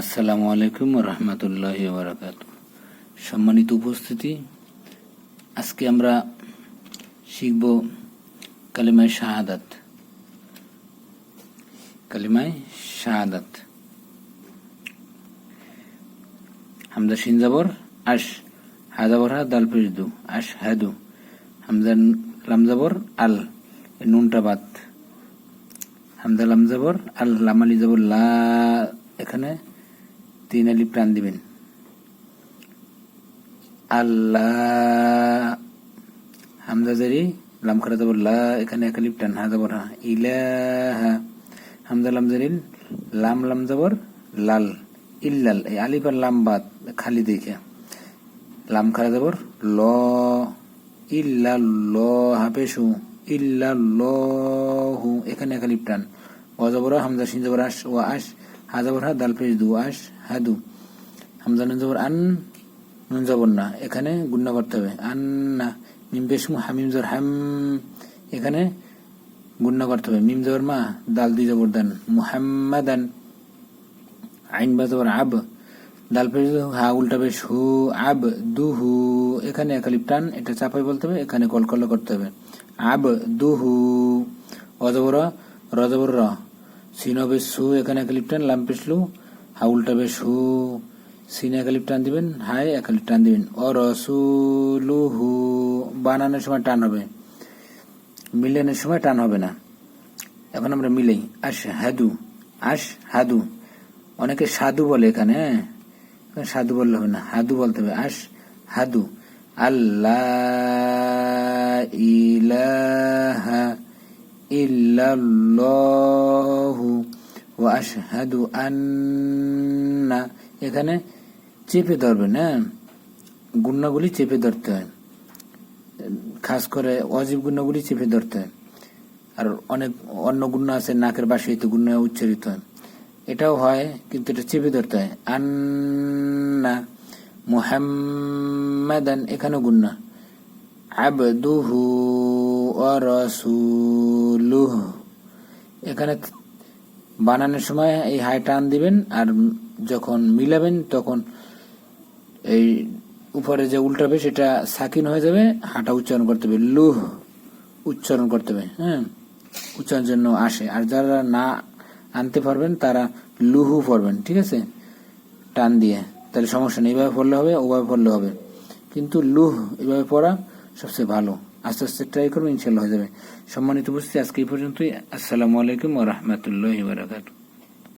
আসসালামু আলাইকুম রহমতুল্লাহি ওয়া বারাকাতুহু। সম্মানিত উপস্থিতি, আজকে আমরা শিখব কালিমায়ে শাহাদাত। কালিমায়ে শাহাদাত, হামজা শিন জবর আশ, হা জবর হা, দাল পেশ দু, আশহাদু। হামজা লাম জবর আল, নুনটা বাদ। হামজা লাম জবর আল, লাম আলি জবর লা, এখানে 3 আলিফ টান দিবেন। আল্লাহ, হামজা জারি লাম খারা জবর লা, এখানে 1 আলিফ টান, হা জবর হা। ইলাহা, হামজা লাম জারি লাম লাম জবর লাল, ইল্লাল, এই আলিফ আর লাম বাদ, খালি দেখে। লাম খারা জবর ল, ইল্লাল্লাহ, হাফেশু, ইল্লাল্লাহু, এখানে 1 আলিফ টান। ওয়া জবর হামজা শিন জবর আশ, ওয়া আশ, হা জবর হা, দাল পেশ দু, আশ হাদু। হামজা নুন জবর আন, নুন জবর না, এখানে গুণনা করতে হবে। আন্না, মিম পেশ মু, হামিম জবর হাম, এখানে গুণনা করতে হবে। মিম জবর মা, দাল দুই জবর দান, মুহাম্মাদান। আইন বা জবর আব, দাল পেশ দু, হা উল্টা পেশ হু, আব দুহু, এখানে 1 আলিফ টান, এটা চাপাই বলতে হবে, এখানে কলকলা করতে হবে। আব দুহু। অজবর র জবর র, সিন বেশ সু, এখানে 1 আলিফ টান, লাম পেশ লু, হা উল্টা বেশ হু, সিনে 1 আলিফ টান দিবেন, হায় 1 আলিফ টান দিবেন। ও রসুলুহু, বানানোর সময় টান হবে, মিলানোর সময় টান হবে না। এখন আমরা মিলাই। আশহাদু, আশহাদু, অনেকে সাধু বলে এখানে, সাধু বললে হবে না, হাদু বলতে হবে। আশহাদু আল্লাহ ইলাহা ইল্লাল্লাহু ওয়া আশহাদু আন্না, এখানে চেপে ধরবেন, হ্যাঁ, গুণনাগুলি চেপে ধরতে হয়, খাস করে অজীব গুণনাগুলি চেপে ধরতে হয়। আর অনেক অন্য গুণনা আছে নাকের বাসে গুণনা উচ্চারিত হয়, এটাও হয়, কিন্তু এটা চেপে ধরতে হয়। আন্না মুহাম্মাদান, এখানেও গুণনা। আবদুহু ওয়া রাসূলুহু, এখানে বানানোর সময় এই হাই টান দিবেন, আর যখন মিলাবেন তখন এই উপরে যে উল্টা হবে সেটা সাকিন হয়ে যাবে, হাঁটা উচ্চারণ করতে হবে, লুহ উচ্চারণ করতে হবে, হ্যাঁ, উচ্চারণের জন্য আসে। আর যারা না আনতে পারবেন তারা লুহু পড়বেন, ঠিক আছে, টান দিয়ে, তাহলে সমস্যা নেই, এইভাবে পড়লে হবে, ওভাবে পড়লে হবে, কিন্তু লুহ এভাবে পড়া সবচেয়ে ভালো। আস্তে আস্তে ট্রাই করবেন, ইনশাল্লাহ হয়ে যাবে। সম্মানিত উপস্থিতি, আজকে এই পর্যন্তই। আসসালামু আলাইকুম ওয়া রাহমাতুল্লাহি ওয়া বারাকাতুহু।